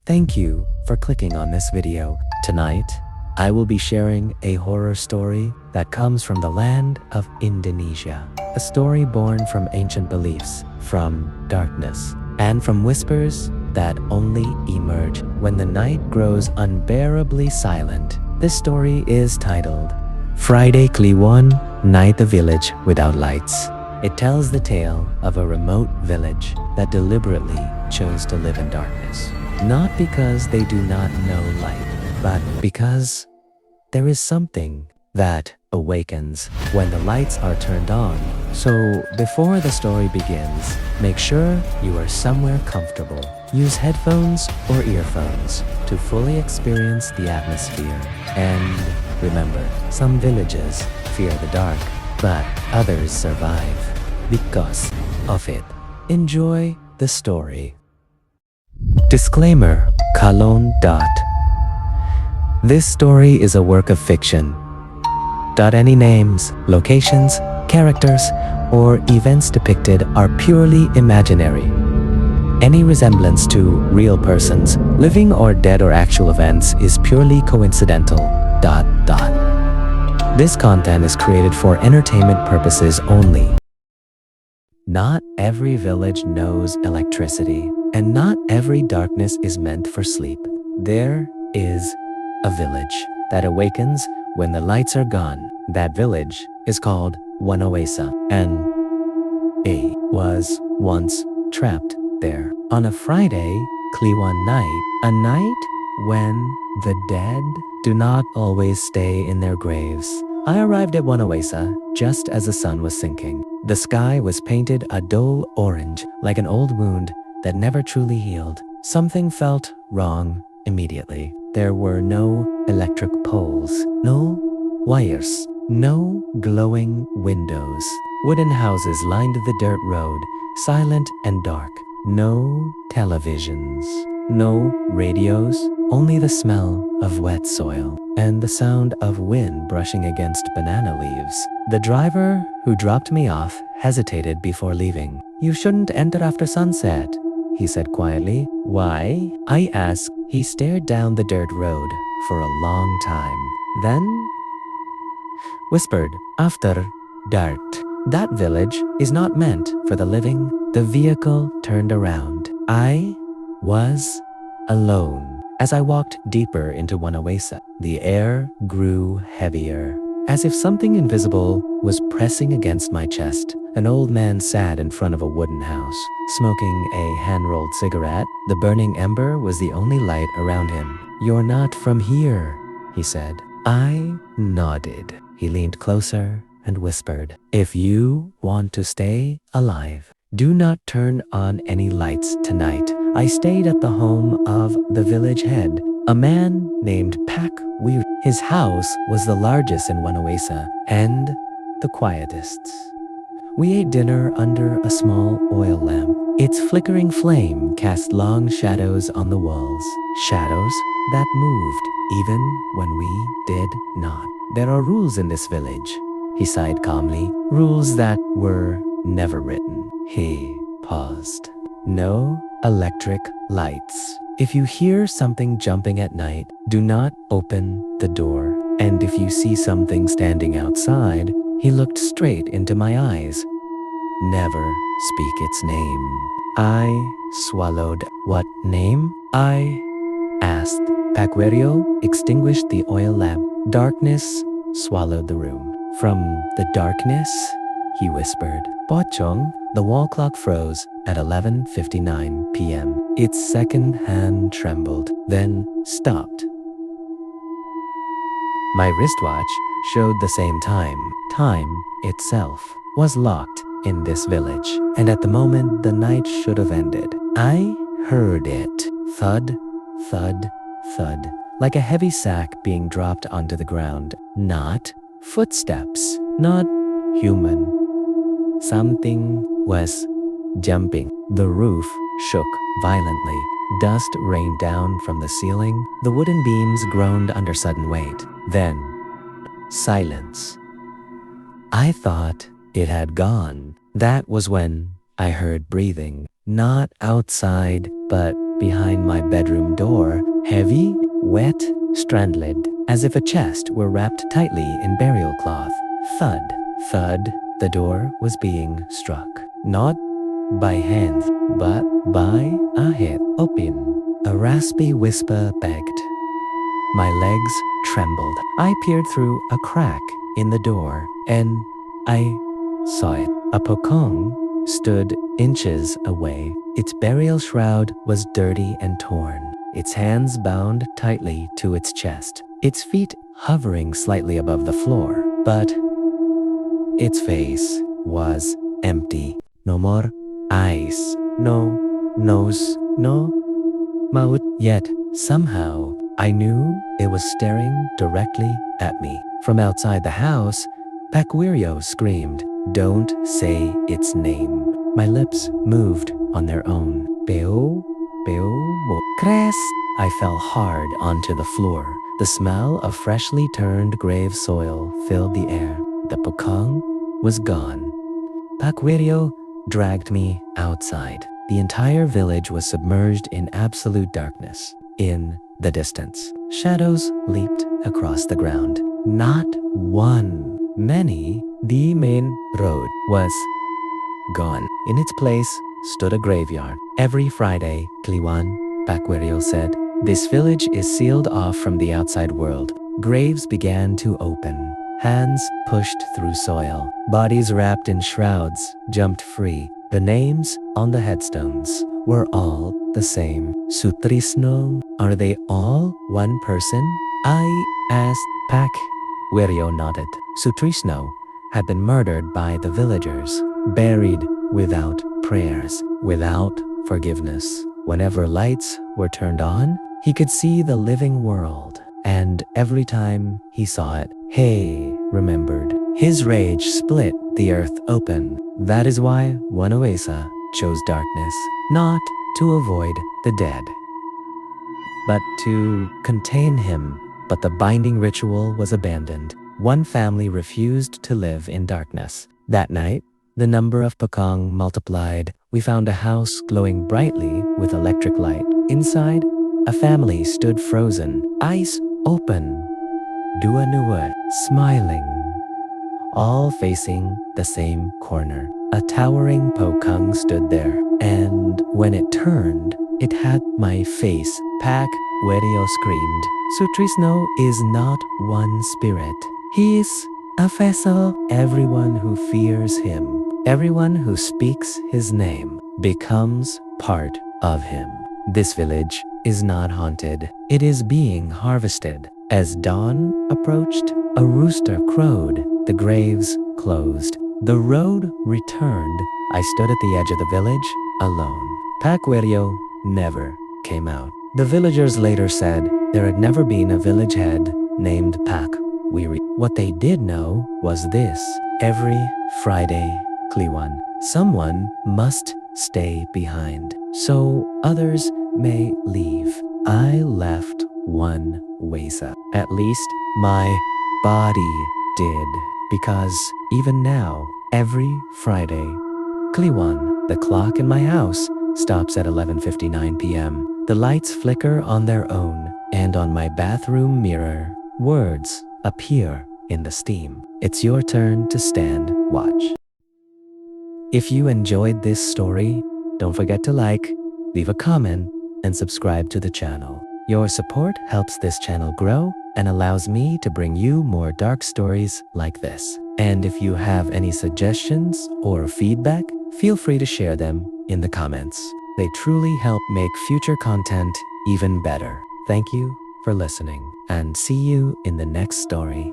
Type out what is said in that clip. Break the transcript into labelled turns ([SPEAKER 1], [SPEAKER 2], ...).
[SPEAKER 1] Thank you for clicking on this video. Tonight, I will be sharing a horror story that comes from the land of Indonesia. A story born from ancient beliefs, from darkness, and from whispers that only emerge when the night grows unbearably silent. This story is titled Friday Kliwon Night, the Village Without Lights. It tells the tale of a remote village that deliberately chose to live in darkness. Not because they do not know light, but because there is something that awakens when the lights are turned on. So before the story begins, make sure you are somewhere comfortable. Use headphones or earphones to fully experience the atmosphere. And remember, some villages fear the dark, but others survive because of it. Enjoy the story. Disclaimer: Kliwon. This story is a work of fiction. Any names, locations, characters, or events depicted are purely imaginary. Any resemblance to real persons, living or dead, or actual events is purely coincidental. This content is created for entertainment purposes only. Not every village knows electricity, and not every darkness is meant for sleep. There is a village that awakens when the lights are gone. That village is called Wanawesa, and A was once trapped there. On a Friday Kliwon night, a night when the dead do not always stay in their graves, I arrived at Wanawesa just as the sun was sinking. The sky was painted a dull orange, like an old wound that never truly healed. Something felt wrong immediately. There were no electric poles, no wires, no glowing windows. Wooden houses lined the dirt road, silent and dark. No televisions, no radios, only the smell of wet soil and the sound of wind brushing against banana leaves. The driver who dropped me off hesitated before leaving. "You shouldn't enter after sunset," he said quietly. "Why?" I asked. He stared down the dirt road for a long time, then whispered, "After dark. That village is not meant for the living." The vehicle turned around. I was alone. As I walked deeper into Wanawesa, the air grew heavier, as if something invisible was pressing against my chest. An old man sat in front of a wooden house, smoking a hand-rolled cigarette. The burning ember was the only light around him. "You're not from here," he said. I nodded. He leaned closer and whispered, "If you want to stay alive, do not turn on any lights tonight." I stayed at the home of the village head, a man named Pak Wir. His house was the largest in Wanawesa and the quietest. We ate dinner under a small oil lamp. Its flickering flame cast long shadows on the walls, shadows that moved even when we did not. "There are rules in this village," he sighed calmly, "rules that were never written." He paused. "No electric lights. If you hear something jumping at night, do not open the door. And if you see something standing outside," he looked straight into my eyes, "never speak its name." I swallowed. "What name?" I asked. Pakwerio extinguished the oil lamp. Darkness swallowed the room. "From the darkness?" he whispered. "Pochong." The wall clock froze at 11:59 p.m. Its second hand trembled, then stopped. My wristwatch showed the same time. Time itself was locked in this village, and at the moment the night should have ended, I heard it. Thud, thud, thud, like a heavy sack being dropped onto the ground. Not footsteps, not human. Something was jumping. The roof shook violently. Dust rained down from the ceiling. The wooden beams groaned under sudden weight. Then, silence. I thought it had gone. That was when I heard breathing. Not outside, but behind my bedroom door, heavy, wet, stranded, as if a chest were wrapped tightly in burial cloth. Thud, thud, the door was being struck. Not by hands, but by a head. Open. A raspy whisper begged. My legs trembled. I peered through a crack in the door, and I saw it. A pokong stood inches away. Its burial shroud was dirty and torn, its hands bound tightly to its chest, its feet hovering slightly above the floor. But its face was empty. No more eyes, no nose, no mouth. Yet, somehow, I knew it was staring directly at me. From outside the house, Paquirio screamed, "Don't say its name." My lips moved on their own. Peo, peo, bo. Cres. I fell hard onto the floor. The smell of freshly turned grave soil filled the air. The pokong was gone. Paquirio dragged me outside. The entire village was submerged in absolute darkness. In the distance, shadows leaped across the ground. Not one, many. The main road was gone. In its place stood a graveyard. Every Friday, Kliwon, Paquirio said, this village is sealed off from the outside world. Graves began to open. Hands pushed through soil. Bodies wrapped in shrouds jumped free. The names on the headstones were all the same. Sutrisno. Are they all one person? I asked. Paquirio nodded. Sutrisno had been murdered by the villagers, buried without prayers, without forgiveness. Whenever lights were turned on, he could see the living world, and every time he saw it, he remembered. His rage split the earth open. That is why Wanaesa chose darkness, not to avoid the dead, but to contain him. But the binding ritual was abandoned. One family refused to live in darkness. That night, the number of pokong multiplied. We found a house glowing brightly with electric light. Inside, a family stood frozen, eyes open, dua-nua, smiling, all facing the same corner. A towering pokong stood there, and when it turned, it had my face. Paquirio screamed. Sutrisno is not one spirit. He is a vessel. Everyone who fears him, everyone who speaks his name, becomes part of him. This village is not haunted. It is being harvested. As dawn approached, a rooster crowed. The graves closed. The road returned. I stood at the edge of the village, alone. Paquirio never came out. The villagers later said there had never been a village head named Paquirio. What they did know was this: every Friday Kliwon, someone must stay behind, so others may leave. I left one Wesa. At least my body did, because even now, every Friday Kliwon, the clock in my house stops at 11:59 p.m. The lights flicker on their own, and on my bathroom mirror, words appear in the steam. It's your turn to stand watch. If you enjoyed this story, don't forget to like, leave a comment, and subscribe to the channel. Your support helps this channel grow and allows me to bring you more dark stories like this. And if you have any suggestions or feedback, feel free to share them in the comments. They truly help make future content even better. Thank you for listening, and see you in the next story.